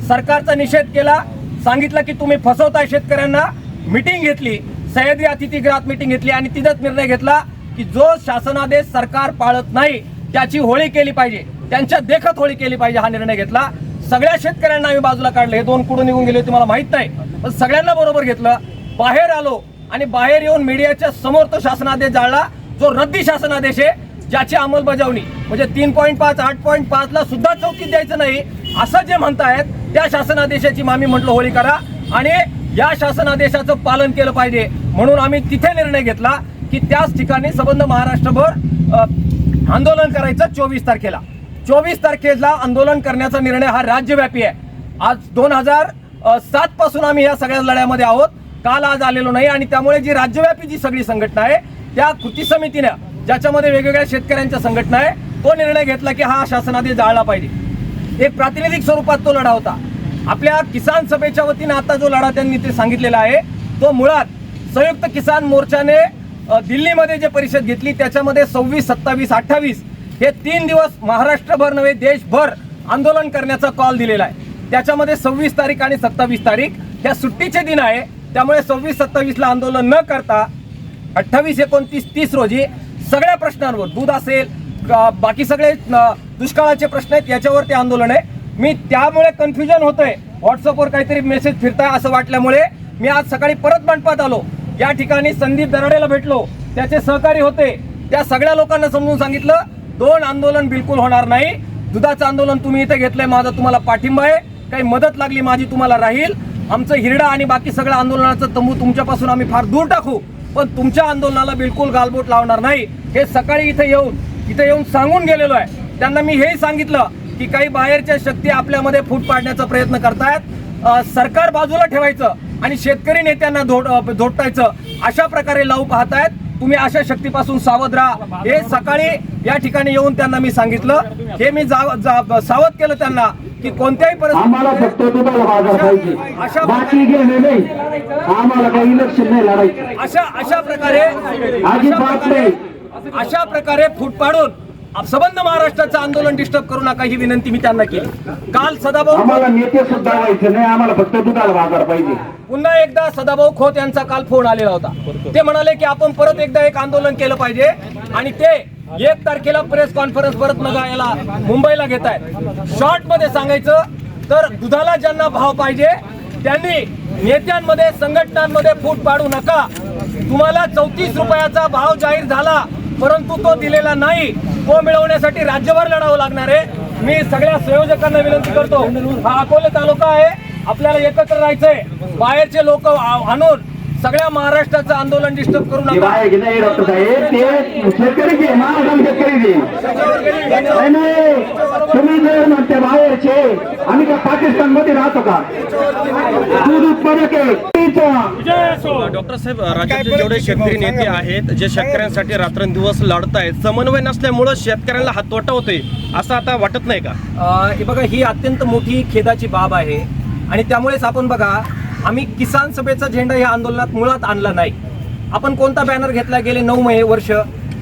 सरकारचा निषेध केला. सांगितलं की तुम्ही फसवताय शेतकऱ्यांना. मिटिंग घेतली, सह्याद्री अतिथीगृहात मिटिंग घेतली आणि तिथंच निर्णय घेतला की जो शासनादेश सरकार पाळत नाही त्याची होळी केली पाहिजे, त्यांच्या देखत होळी केली पाहिजे हा निर्णय घेतला. सगळ्या शेतकऱ्यांना आम्ही बाजूला काढलं. हे 2 कुठून निघून गेले होते मला माहित नाही, पण सगळ्यांना बरोबर घेतलं. बाहेर आलो आणि बाहेर येऊन मीडियाच्या समोर तो शासनादेश जाळला जो रद्दी शासनादेश आहे, ज्याची अंमलबजावणी म्हणजे 3.5 8.5 ला सुद्धा 34 द्यायचं नाही असं जे म्हणतायत त्या शासनादेशाची आम्ही म्हटलं होळी करा आणि या शासनादेशाचं पालन केलं पाहिजे. म्हणून आम्ही तिथे निर्णय घेतला की त्याच ठिकाणी सबंध महाराष्ट्रभर आंदोलन करायचं 24 तारखेला. 24 तारखेला आंदोलन करण्याचा निर्णय हा राज्यव्यापी आहे. आज 2007 पासून आम्ही या सगळ्या लढ्यामध्ये आहोत. काल आज आलेलो नाही आणि त्यामुळे जी राज्यव्यापी जी सगळी संघटना आहे त्या कृती समितीनं, ज्याच्यामध्ये वेगवेगळ्या शेतकऱ्यांच्या संघटना आहे, तो निर्णय घेतला की हा शासनादेश जाळला पाहिजे. एक प्रातिनिधिक स्वरूपात तो लढा होता. आपल्या किसान सभेच्या वतीनं आता जो लढा त्यांनी ते सांगितलेला आहे तो मुळात संयुक्त किसान मोर्चाने दिल्लीमध्ये जे परिषद घेतली त्याच्यामध्ये 26, 27, 28 हे 3 दिवस महाराष्ट्रभर नव्हे देशभर आंदोलन करण्याचा कॉल दिलेला आहे. त्याच्यामध्ये 26 तारीख आणि 27 तारीख ह्या सुट्टीचे दिन आहे. त्यामुळे 26, 27 ला आंदोलन न करता 28, 29, 30 रोजी सगळ्या प्रश्नांवर, दूध असेल, बाकी सगळे दुष्काळाचे प्रश्न आहेत, याच्यावर ते आंदोलन आहे. मी त्यामुळे कन्फ्युजन होतंय, व्हॉट्सअपवर काहीतरी मेसेज फिरताय असं वाटल्यामुळे मी आज सकाळी परत मंडपात आलो. या ठिकाणी संदीप दराडेला भेटलो, त्याचे सहकारी होते, त्या सगळ्या लोकांना समजून सांगितलं 2 आंदोलन बिलकुल होणार नाही. दुधाचं आंदोलन तुम्ही इथे घेतलंय, माझा तुम्हाला पाठिंबा आहे, काही मदत लागली माझी तुम्हाला राहील. आमचं हिरडा आणि बाकी सगळं आंदोलनाचं तंबू तुमच्यापासून आम्ही फार दूर टाकू, पण तुमच्या आंदोलनाला बिलकुल गालबोट लावणार नाही. हे सकाळी इथे येऊन सांगून गेलेलो आहे. त्यांना मी हेही सांगितलं की काही बाहेरच्या शक्ती आपल्यामध्ये फूट पाडण्याचा प्रयत्न करतायत, सरकार बाजूला ठेवायचं आणि शेतकरी नेत्यांना धोटायचं अशा प्रकारे लावू पाहतायत. तुम्ही अशा शक्तीपासून सावध राहा. हे सकाळी या ठिकाणी येऊन त्यांना मी सांगितलं. हे मी सावध केलं त्यांना की कोणत्याही आम्हाला फक्त दुधाला बाजार पाहिजे, बाकी घेणे नाही, आम्हाला काही इलेक्शन नाही लढायचं. अशा प्रकारे फूट पाडून सबंध महाराष्ट्राचं आंदोलन डिस्टर्ब करू नका ही विनंती मी त्यांना केली. काल सदाभाऊ, आम्हाला नेते सुद्धा व्हायचं नाही, आम्हाला फक्त दुधाला बाजार पाहिजे. पुन्हा एकदा सदाभाऊ खोत यांचा काल फोन आलेला होता. ते म्हणाले की आपण परत एकदा एक आंदोलन केलं पाहिजे आणि ते 1 तारखेला प्रेस कॉन्फरन्स परत याला मुंबईला घेत आहेत. शॉर्ट मध्ये सांगायचं तर दुधाला ज्यांना भाव पाहिजे त्यांनी नेत्यांमध्ये, संघटनांमध्ये फूट पाडू नका. तुम्हाला 34 रुपयाचा भाव जाहीर झाला परंतु तो दिलेला नाही. तो मिळवण्यासाठी राज्यभर लढावं लागणार आहे. मी सगळ्या संयोजकांना विनंती करतो, हा अकोले तालुका आहे, आपल्याला एकत्र राहायचंय. बाहेरचे लोक आणून सगळ्या महाराष्ट्राचं आंदोलन डिस्टर्ब करू हे नका. बाहेर घेत नाही डॉक्टर साहेब, ते शेतकरीचे महाराष्ट्र शेतकरीचे नाही नाही, तुम्ही जर म्हणते बाहेरचे, आम्ही का पाकिस्तान मध्ये राहतो का? दूध उत्पादक आहे. डॉक्टर साहेब, राज्यातले जेवढे शेतकरी नेते आहेत जे शेतकऱ्यांसाठी रात्रंदिवस लढत आहेत, समन्वय नसल्यामुळं शेतकऱ्यांना हात तोटा होतोय असं आता वाटत नाही का? हे बघा, ही अत्यंत मोठी खेदाची बाब आहे आणि त्यामुळेच आपण बघा, आम्ही किसान सभेचा झेंडा या आंदोलनात मुळात आणला नाही. आपण कोणता बॅनर घेतला गेले 9 वर्ष?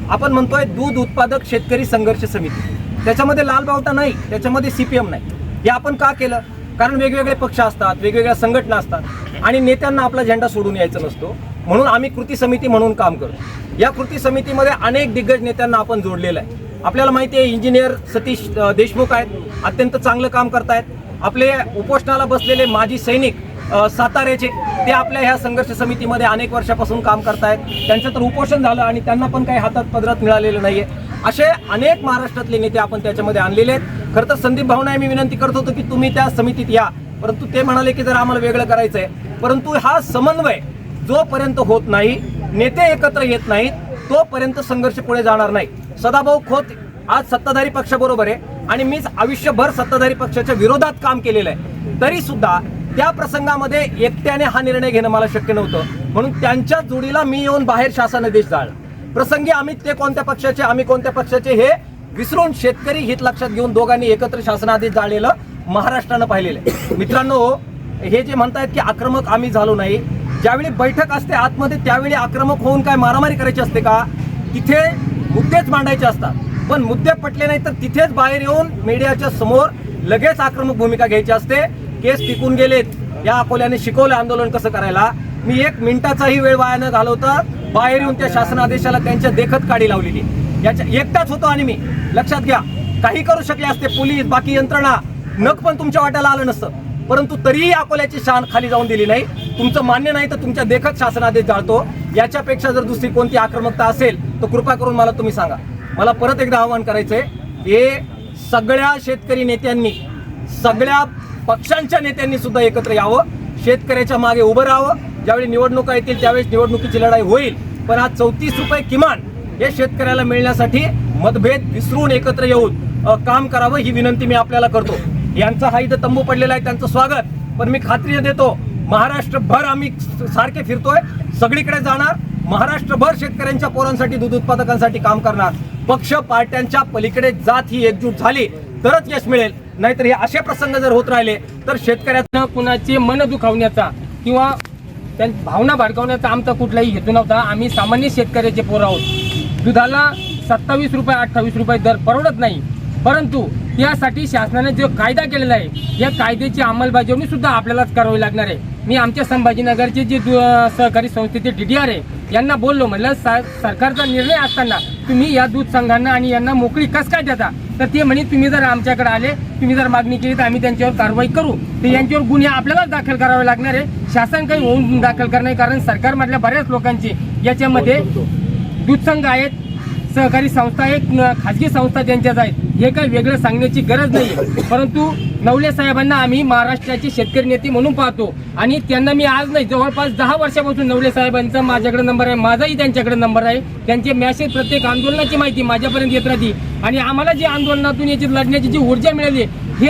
आपण म्हणतोय दूध उत्पादक शेतकरी संघर्ष समिती. त्याच्यामध्ये लाल बावटा नाही, त्याच्यामध्ये CPM नाही. हे आपण का केलं? कारण वेगवेगळे पक्ष असतात, वेगवेगळ्या संघटना असतात आणि नेत्यांना आपला झेंडा सोडून यायचा नसतो. म्हणून आम्ही कृती समिती म्हणून काम करतो. या कृती समितीमध्ये अनेक दिग्गज नेत्यांना आपण जोडलेलं आहे. आपल्याला माहिती आहे, इंजिनियर सतीश देशमुख आहेत, अत्यंत चांगलं काम करतायत. आपले उपोषणाला बसलेले माजी सैनिक साताऱ्याचे, ते आपल्या ह्या संघर्ष समितीमध्ये अनेक वर्षापासून काम करतायत. त्यांचं तर उपोषण झालं आणि त्यांना पण काही हातात पदरात मिळालेलं नाहीये. असे अनेक महाराष्ट्रातले नेते आपण त्याच्यामध्ये आणलेले आहेत. खरं तर संदीप भावना मी विनंती करत होतो की तुम्ही त्या समितीत या, परंतु ते म्हणाले की जर आम्हाला वेगळं करायचं आहे. परंतु हा समन्वय जोपर्यंत होत नाही, नेते एकत्र येत नाहीत, तोपर्यंत संघर्ष पुढे जाणार नाही. सदाभाऊ खोत आज सत्ताधारी पक्षाबरोबर आहे आणि मीच आयुष्यभर सत्ताधारी पक्षाच्या विरोधात काम केलेलं आहे. तरी सुद्धा त्या प्रसंगामध्ये एकट्याने हा निर्णय घेणं मला शक्य नव्हतं. म्हणून त्यांच्या जोडीला मी येऊन बाहेर शासनादेश जाळला. प्रसंगी आम्ही ते कोणत्या पक्षाचे, आम्ही कोणत्या पक्षाचे हे विसरून शेतकरी हित लक्षात घेऊन दोघांनी एकत्र शासनादेश जाळलेलं महाराष्ट्रानं पाहिलेलं आहे. मित्रांनो, हे जे म्हणतायत की आक्रमक आम्ही झालो नाही, ज्यावेळी बैठक असते आतमध्ये त्यावेळी आक्रमक होऊन काय मारामारी करायची असते का? तिथे मुद्देच मांडायचे असतात. पण मुद्दे पटले नाही तर तिथेच बाहेर येऊन मीडियाच्या समोर लगेच आक्रमक भूमिका घ्यायची असते. केस टिकून गेलेत. या अकोल्याने शिकवलं आंदोलन कसं करायला. मी 1 मिनिटाचाही वेळ वाया न घालवता बाहेर येऊन त्या शासनादेशाला त्यांच्या देखत काढी लावलेली. याच्या एकटाच होतो आणि मी, लक्षात घ्या, काही करू शकले असते पोलीस, बाकी यंत्रणा, नख पण तुमच्या वाट्याला आलं नसतं. परंतु तरीही अकोल्याची शान खाली जाऊन दिली नाही. तुमचं मान्य नाही तर तुमच्या देखत शासनादेश जाळतो. याच्यापेक्षा जर दुसरी कोणती आक्रमकता असेल तर कृपा करून मला तुम्ही सांगा. मला परत एकदा आवाहन करायचंय, हे सगळ्या शेतकरी नेत्यांनी, सगळ्या पक्षांच्या नेत्यांनी सुद्धा एकत्र यावं, शेतकऱ्याच्या मागे उभं राहावं. ज्यावेळी निवडणुका येतील त्यावेळेस निवडणुकीची लढाई होईल, पण आज 34 रुपये किमान हे शेतकऱ्याला मिळण्यासाठी मतभेद विसरून एकत्र येऊन काम करावं, ही विनंती मी आपल्याला करतो. यांचा हा इथं तंबू पडलेला आहे, त्यांचं स्वागत. पण मी खात्री देतो, महाराष्ट्रभर आम्ही सारखे फिरतोय, सगळीकडे जाणार, महाराष्ट्रभर शेतकऱ्यांच्या पोरांसाठी, दूध उत्पादकांसाठी काम करणार. पक्ष पार्ट्यांच्या पलीकडे जात ही एकजूट झाली तरच यश मिळेल. नाहीतर हे असे प्रसंग जर होत राहिले तर शेतकऱ्यांना कुणाचे मन दुखावण्याचा किंवा त्यांची भावना भडकावण्याचा आमचा कुठलाही हेतू नव्हता. आम्ही सामान्य शेतकऱ्याचे पोर आहोत. दुधाला 27 रुपये 28 रुपये दर परवडत नाही, परंतु त्यासाठी शासनाने जो कायदा केलेला आहे, या कायद्याची अंमलबजावणी सुद्धा आपल्यालाच करावी लागणार आहे. मी आमच्या संभाजीनगरचे जे सहकारी संस्थेचे DDR आहे यांना बोललो, म्हणलं सरकारचा निर्णय असताना तुम्ही या दूध संघांना आणि यांना मोकळी कस काय देता? तर ते म्हणे तुम्ही जर आमच्याकडे आले, तुम्ही जर मागणी केली तर आम्ही त्यांच्यावर कारवाई करू. तर यांच्यावर गुन्हे आपल्यालाच दाखल करावे लागणार आहे. शासन काही होऊन दाखल करणार, कारण सरकारमधल्या बऱ्याच लोकांची याच्यामध्ये दूध संघ आहेत, सहकारी संस्था आहेत, खाजगी संस्था त्यांच्याच आहेत. हे काही वेगळं सांगण्याची गरज नाही. परंतु नवले साहेबांना आम्ही महाराष्ट्राचे शेतकरी नेते म्हणून पाहतो आणि त्यांना मी आज नाही, जवळपास 10 वर्षापासून नवले साहेबांचा माझ्याकडे नंबर आहे, माझाही त्यांच्याकडे नंबर आहे. त्यांचे मॅसेज, प्रत्येक आंदोलनाची माहिती माझ्यापर्यंत येत राहते आणि आम्हाला जी आंदोलनातून याची लढण्याची जी ऊर्जा मिळाली हे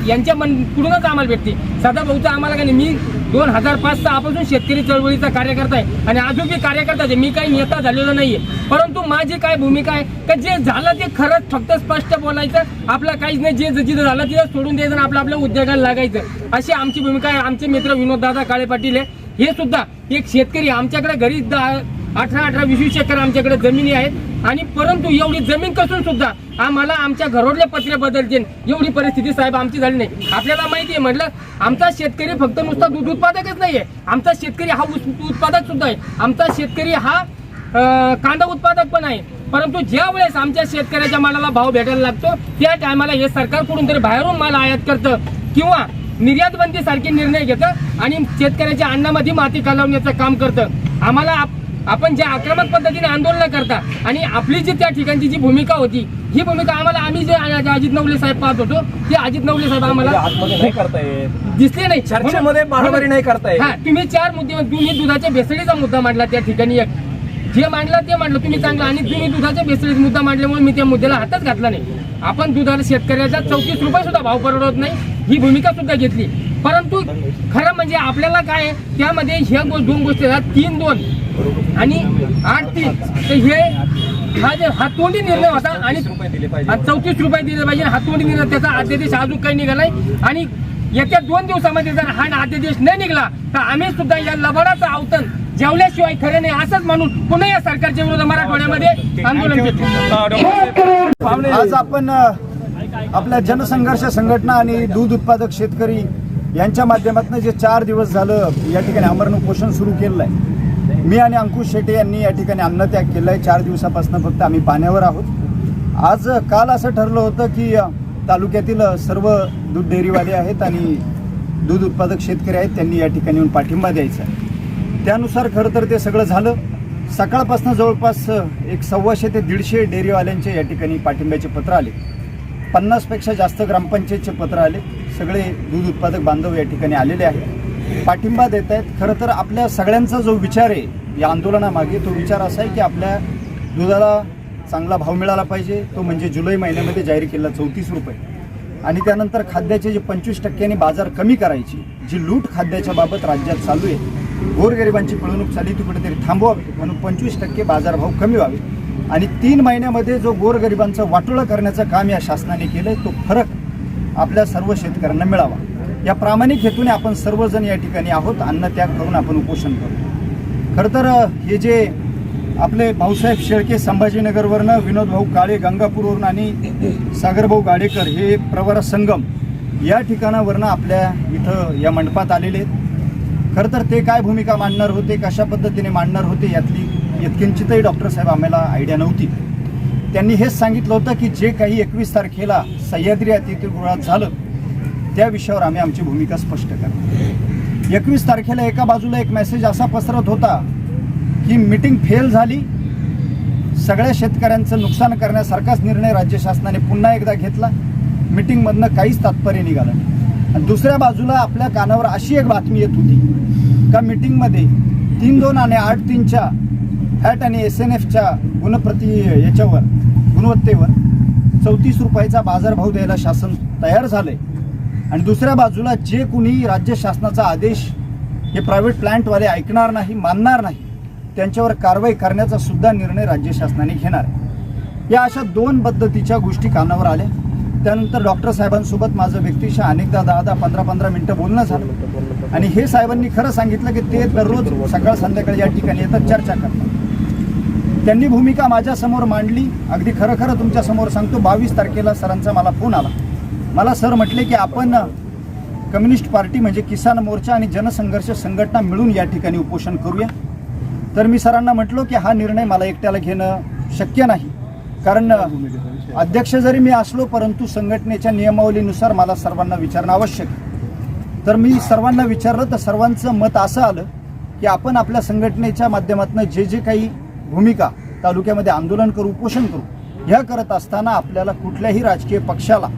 यांच्या कुठूनच आम्हाला भेटते. सदाभाऊचं आम्हाला काही नाही, मी 2005-06 पासून शेतकरी चळवळीचा कार्यकर्ता आहे आणि अजूनही कार्यकर्ता आहे. मी काही नेता झालेलो नाहीये, परंतु माझी काय भूमिका आहे का जे झालं ते खरंच फक्त स्पष्ट बोलायचं, आपलं काहीच नाही, जे जिथं झालं तिथं सोडून द्यायचं आणि आपल्या उद्योगाला लागायचं, अशी आमची भूमिका आहे. आमचे मित्र विनोददादा काळे पाटील आहे, हे सुद्धा एक शेतकरी. आमच्याकडे घरी 18-20 एकर आमच्याकडे जमिनी आहेत आणि परंतु एवढी जमीन कसून सुद्धा आम्हाला आमच्या घरोडले पत्रे बदलते एवढी परिस्थिती साहेब आमची झाली नाही. आपल्याला माहिती आहे, म्हटलं आमचा शेतकरी फक्त नुसता दूध उत्पादकच नाहीये, आमचा शेतकरी हा उत्पादक सुद्धा आहे. आमचा शेतकरी हा कांदा उत्पादक पण आहे. परंतु ज्या वेळेस आमच्या शेतकऱ्याच्या मालाला भाव भेटायला लागतो त्या टायमाला हे सरकारकडून तरी बाहेरून माल आयात करतं किंवा निर्यात बंदी सारखे निर्णय घेतं आणि शेतकऱ्याच्या अन्नामध्ये माती घालवण्याचं काम करतं. आम्हाला आपण ज्या आक्रमक पद्धतीने आंदोलन करता आणि आपली जी त्या ठिकाणची जी भूमिका होती, ही भूमिका आम्हाला आम्ही जे अजित नवले साहेब पाहत होतो ते अजित नवले साहेब आम्हाला आतमध्ये नाही करतायत, दिसले नाही. चर्चेमध्ये बरोबरी नाही करतायत. हा, तुम्ही 4 मुद्दे, तुम्ही दुधाच्या भेसळीचा मुद्दा मांडला त्या ठिकाणी, एक जे मांडला ते मांडलं तुम्ही चांगलं, आणि तुम्ही दुधाच्या भेसळीचा मुद्दा मांडल्यामुळे मी त्या मुद्द्याला हातच घातला नाही. आपण दुधाला शेतकऱ्याचा 34 रुपये सुद्धा भाव परवडत नाही ही भूमिका सुद्धा घेतली. परंतु खरं म्हणजे आपल्याला काय त्यामध्ये ह्या 2 गोष्टी आहेत, 3-2 आणि 8-3, तर हे हा तोंडी निर्णय होता आणि 34 रुपये दिले पाहिजे. हा तोंडी निर्णय, त्याचा अध्यादेश अजून काही निघालाय आणि येत्या 2 दिवसामध्ये जर हा अध्यादेश नाही निघाला तर आम्ही सुद्धा या लबाडाचं आवतन जेवल्याशिवाय खरं नाही असंच म्हणून पुन्हा या सरकारच्या विरोधात मराठवाड्यामध्ये आंदोलन केलं. आज आपण आपल्या जनसंघर्ष संघटना आणि दूध उत्पादक शेतकरी यांच्या माध्यमातून जे 4 दिवस झालं या ठिकाणी आमरण उपोषण सुरू केलेलं आहे. मी आणि अंकुश शेटे यांनी या ठिकाणी अन्नत्याग केला आहे. 4 दिवसापासून फक्त आम्ही पाण्यावर आहोत. आज काल असं ठरलं होतं की तालुक्यातील सर्व दूध डेअरीवाले आहेत आणि दूध उत्पादक शेतकरी आहेत, त्यांनी या ठिकाणी येऊन पाठिंबा द्यायचा आहे. त्यानुसार खरं तर ते सगळं झालं. सकाळपासून जवळपास 100 ते 150 डेअरीवाल्यांचे या ठिकाणी पाठिंब्याचे पत्र आले. 50पेक्षा जास्त ग्रामपंचायतचे पत्र आले. सगळे दूध उत्पादक बांधव या ठिकाणी आलेले आहेत, पाठिंबा देत आहेत. खरं तर आपल्या सगळ्यांचा जो विचार आहे या आंदोलनामागे, तो विचार असा आहे की आपल्या दुधाला चांगला भाव मिळाला पाहिजे. तो म्हणजे जुलै महिन्यामध्ये जाहीर केला 34 रुपये, आणि त्यानंतर खाद्याचे जे 25% बाजार कमी करायची जी लूट खाद्याच्या बाबत राज्यात चालू आहे, गोरगरिबांची पिळवणूक चालली ती कुठेतरी थांबवावी म्हणून 25% बाजारभाव कमी व्हावे, आणि 3 महिन्यामध्ये जो गोरगरिबांचं वाटोळं करण्याचं काम या शासनाने केलंय तो फरक आपल्या सर्व शेतकऱ्यांना मिळावा. या प्रामाणिक हेतूने आपण सर्वजण या ठिकाणी आहोत. अन्नत्याग करून आपण उपोषण करू. खरं तर हे जे आपले भाऊसाहेब शेळके संभाजीनगरवरनं, विनोद भाऊ काळे गंगापूरवरून आणि सागरभाऊ गाडेकर हे प्रवरा संगम या ठिकाणावरनं आपल्या इथं या मंडपात आलेले आहेत. खरं तर ते काय भूमिका मांडणार होते, कशा पद्धतीने मांडणार होते यातली यत्किंचितही डॉक्टर साहेब आम्हाला आयडिया नव्हती. त्यांनी हेच सांगितलं होतं की जे काही 21 तारखेला सह्याद्री अतिथीगृहात झालं त्या विषयावर आम्ही आमची भूमिका स्पष्ट करतो. 21 तारखेला एका बाजूला एक मेसेज असा पसरत होता की मीटिंग फेल झाली, सगळ्या शेतकऱ्यांचं नुकसान करण्यासारखाच निर्णय राज्य शासनाने पुन्हा एकदा घेतला, मीटिंगमधनं काहीच तात्पर्य निघालं नाही. आणि दुसऱ्या बाजूला आपल्या कानावर अशी एक बातमी येत होती का मीटिंगमध्ये 3-2 आणि 8-3च्या फॅट आणि SNFच्या याच्यावर गुणवत्तेवर 34 रुपयाचा बाजारभाव द्यायला शासन तयार झालंय. आणि दुसऱ्या बाजूला जे कुणी राज्य शासनाचा आदेश हे प्रायव्हेट प्लांटवाले ऐकणार नाही, मानणार नाही, त्यांच्यावर कारवाई करण्याचा सुद्धा निर्णय राज्य शासनाने घेणार आहे. या अशा 2 पद्धतीच्या गोष्टी कानावर आल्या. त्यानंतर डॉक्टर साहेबांसोबत माझं व्यक्तिशः अनेकदा 10-10, 15-15 मिनिटं बोलणं झालं आणि हे साहेबांनी खरं सांगितलं की ते दररोज सकाळ संध्याकाळी या ठिकाणी येतात, चर्चा करतात. त्यांनी भूमिका माझ्यासमोर मांडली. अगदी खरं खरं तुमच्यासमोर सांगतो, 22 तारखेला सरांचा मला फोन आला. मला सर म्हटले की आपण कम्युनिस्ट पार्टी म्हणजे किसान मोर्चा आणि जनसंघर्ष संघटना मिळून या ठिकाणी उपोषण करूया. तर मी सरांना म्हटलो की हा निर्णय मला एकट्याला घेणं शक्य नाही, कारण अध्यक्ष जरी मी असलो परंतु संघटनेच्या नियमावलीनुसार मला सर्वांना विचारणं आवश्यक आहे. तर मी सर्वांना विचारलं तर सर्वांचं मत असं आलं की आपण आपल्या संघटनेच्या माध्यमातून जे जे काही भूमिका तालुक्यामध्ये आंदोलन करू, उपोषण करू, ह्या करत असताना आपल्याला कुठल्याही राजकीय पक्षाला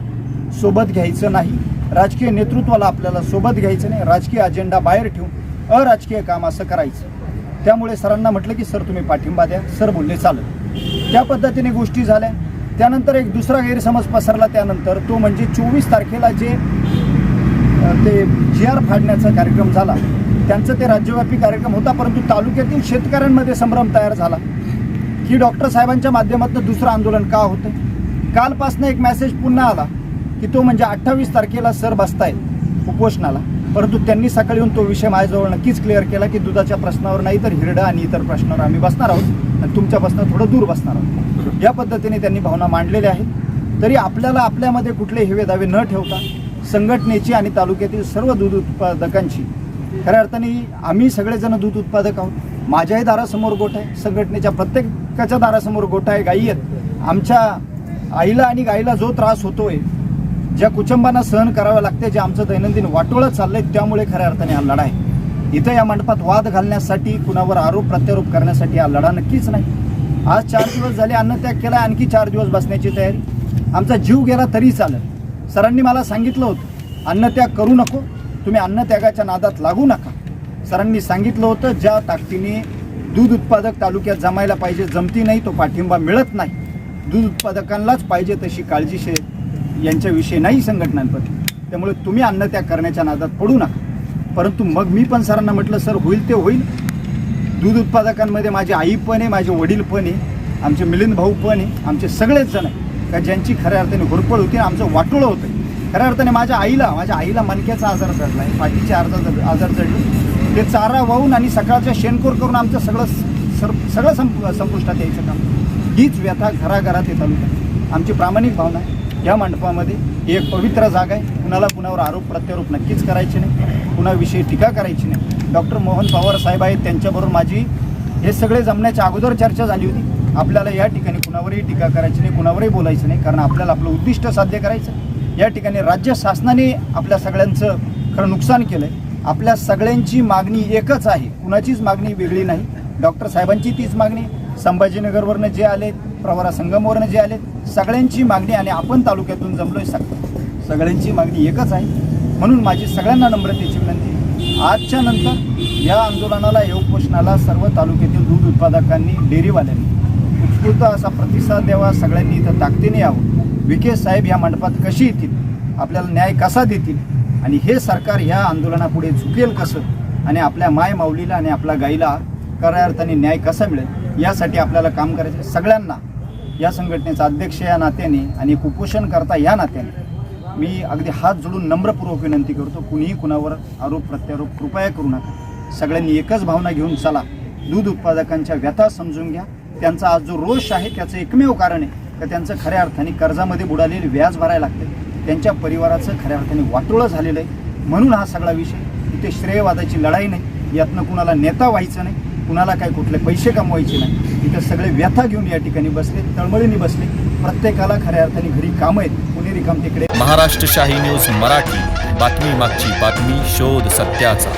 सोबत घ्यायचं नाही, राजकीय नेतृत्वाला आपल्याला सोबत घ्यायचं नाही, राजकीय अजेंडा बाहेर ठेवून अराजकीय काम असं करायचं. त्यामुळे सरांना म्हटलं की सर तुम्ही पाठिंबा द्या. सर बोलले चालेल. त्या पद्धतीने गोष्टी झाल्या. त्यानंतर एक दुसरा गैरसमज पसरला. त्यानंतर तो म्हणजे 24 तारखेला जे ते GR फाडण्याचा कार्यक्रम झाला, त्यांचं ते राज्यव्यापी कार्यक्रम होता, परंतु तालुक्यातील शेतकऱ्यांमध्ये संभ्रम तयार झाला की डॉक्टर साहेबांच्या माध्यमातून दुसरं आंदोलन का होतं. कालपासनं एक मेसेज पुन्हा आला की तो म्हणजे 28 तारखेला सर बसतायत उपोषणाला, परंतु त्यांनी सकाळी येऊन तो विषय माझ्याजवळ नक्कीच क्लिअर केला की दुधाच्या प्रश्नावर नाही तर हिरडा आणि इतर प्रश्नावर आम्ही बसणार आहोत आणि तुमच्यापासून थोडं दूर बसणार आहोत. या पद्धतीने त्यांनी भावना मांडलेल्या आहेत. तरी आपल्याला आपल्यामध्ये कुठले हेवे दावे न ठेवता संघटनेची आणि तालुक्यातील सर्व दूध उत्पादकांची, खऱ्या अर्थाने आम्ही सगळेजण दूध उत्पादक आहोत. माझ्याही दारासमोर गोठ आहे, संघटनेच्या प्रत्येकाच्या दारासमोर गोठ आहे, गायी आहेत. आमच्या आईला आणि गाईला जो त्रास होतोय, ज्या कुटुंबांना सहन करावं लागते, जे आमचं दैनंदिन वाटोळं चाललंय, त्यामुळे खऱ्या अर्थाने हा लढा आहे. इथं या मंडपात वाद घालण्यासाठी, कुणावर आरोप प्रत्यारोप करण्यासाठी हा लढा नक्कीच नाही. आज 4 दिवस झाले अन्नत्याग केला, आणखी 4 दिवस बसण्याची तयारी. आमचा जीव गेला तरी चालेल. सरांनी मला सांगितलं होतं अन्नत्याग करू नको, तुम्ही अन्नत्यागाच्या नादात लागू नका. सरांनी सांगितलं होतं ज्या ताकदीने दूध उत्पादक तालुक्यात जमायला पाहिजे जमती नाही, तो पाठिंबा मिळत नाही. दूध उत्पादकांनाच पाहिजे तशी काळजी यांच्याविषयी नाही संघटनांप्रती. त्यामुळे तुम्ही अन्नत्याग करण्याच्या नादात पडू नका. परंतु मग मी पण सरांना म्हटलं, सर होईल ते होईल. दूध उत्पादकांमध्ये माझी आई पण आहे, माझे वडील पण आहे, आमचे मिलिंद भाऊ पण आहे, आमचे सगळेच जण आहे का ज्यांची खऱ्या अर्थाने घोरपड होती, आमचं वाटोळं होतं. खऱ्या अर्थाने माझ्या आईला मणक्याचा आजार जडला आहे, पाठीचे आजार जडले. ते चारा वाहून आणि सकाळच्या शेणखोर करून आमचं सगळं संपुष्टात यायचं काम. हीच व्यथा घराघरात येत तालुक्यात. आमची प्रामाणिक भावना आहे, या मंडपामध्ये एक पवित्र जागा आहे. कुणावर आरोप प्रत्यारोप नक्कीच करायचे नाही, कुणाविषयी टीका करायची नाही. डॉक्टर मोहन पवार साहेब आहेत, त्यांच्याबरोबर माझी हे सगळे जमण्याच्या अगोदर चर्चा झाली होती. आपल्याला या ठिकाणी कुणावरही टीका करायची नाही, कुणावरही बोलायचं नाही, कारण आपल्याला आपलं उद्दिष्ट साध्य करायचं. या ठिकाणी राज्य शासनाने आपल्या सगळ्यांचं खरं नुकसान केलं आहे. आपल्या सगळ्यांची मागणी एकच आहे, कुणाचीच मागणी वेगळी नाही. डॉक्टर साहेबांची तीच मागणी, संभाजीनगरवरनं जे आले, प्रवरा संगमवरनं जे आले, सगळ्यांची मागणी आणि आपण तालुक्यातून जमलोय सगळ्यांची मागणी एकच आहे. म्हणून माझी सगळ्यांना नम्रतेची विनंती, आजच्या नंतर या आंदोलनाला, या उपोषणाला सर्व तालुक्यातील दूध उत्पादकांनी, डेअरीवाल्यांनी उत्स्फूर्त असा प्रतिसाद द्यावा. सगळ्यांनी इथं ताकदीने यावं. विखे साहेब या मंडपात कशी येतील, आपल्याला न्याय कसा देतील आणि हे सरकार ह्या आंदोलनापुढे झुकेल कसं आणि आपल्या माय माऊलीला आणि आपल्या गाईला खऱ्या अर्थाने न्याय कसा मिळेल यासाठी आपल्याला काम करायचं. सगळ्यांना या संघटनेचा अध्यक्ष या नात्याने आणि कुपोषणकर्ता या नात्याने मी अगदी हात जोडून नम्रपूर्वक विनंती करतो, कुणीही कुणावर आरोप प्रत्यारोप कृपया करू नका. सगळ्यांनी एकच भावना घेऊन चला. दूध उत्पादकांच्या व्यथा समजून घ्या. त्यांचा आज जो रोष आहे त्याचं एकमेव कारण आहे की त्यांचं खऱ्या अर्थाने कर्जामध्ये बुडालेले व्याज भरायला लागते. त्यांच्या परिवाराचं खऱ्या अर्थाने वाटोळं झालेलं आहे. म्हणून हा सगळा विषय. इथे श्रेयवादाची लढाई नाही, यातनं कुणाला नेता व्हायचं नाही, कुणाला काय कुठले पैसे कमवायचे नाही. इथं सगळे व्यथा घेऊन या ठिकाणी बसले, तळमळीने बसले. प्रत्येकाला खऱ्या अर्थाने घरी कामं आहेत, कुणी रिकाम तिकडे. महाराष्ट्र शाही न्यूज मराठी, बातमी मागची बातमी, शोध सत्याचा.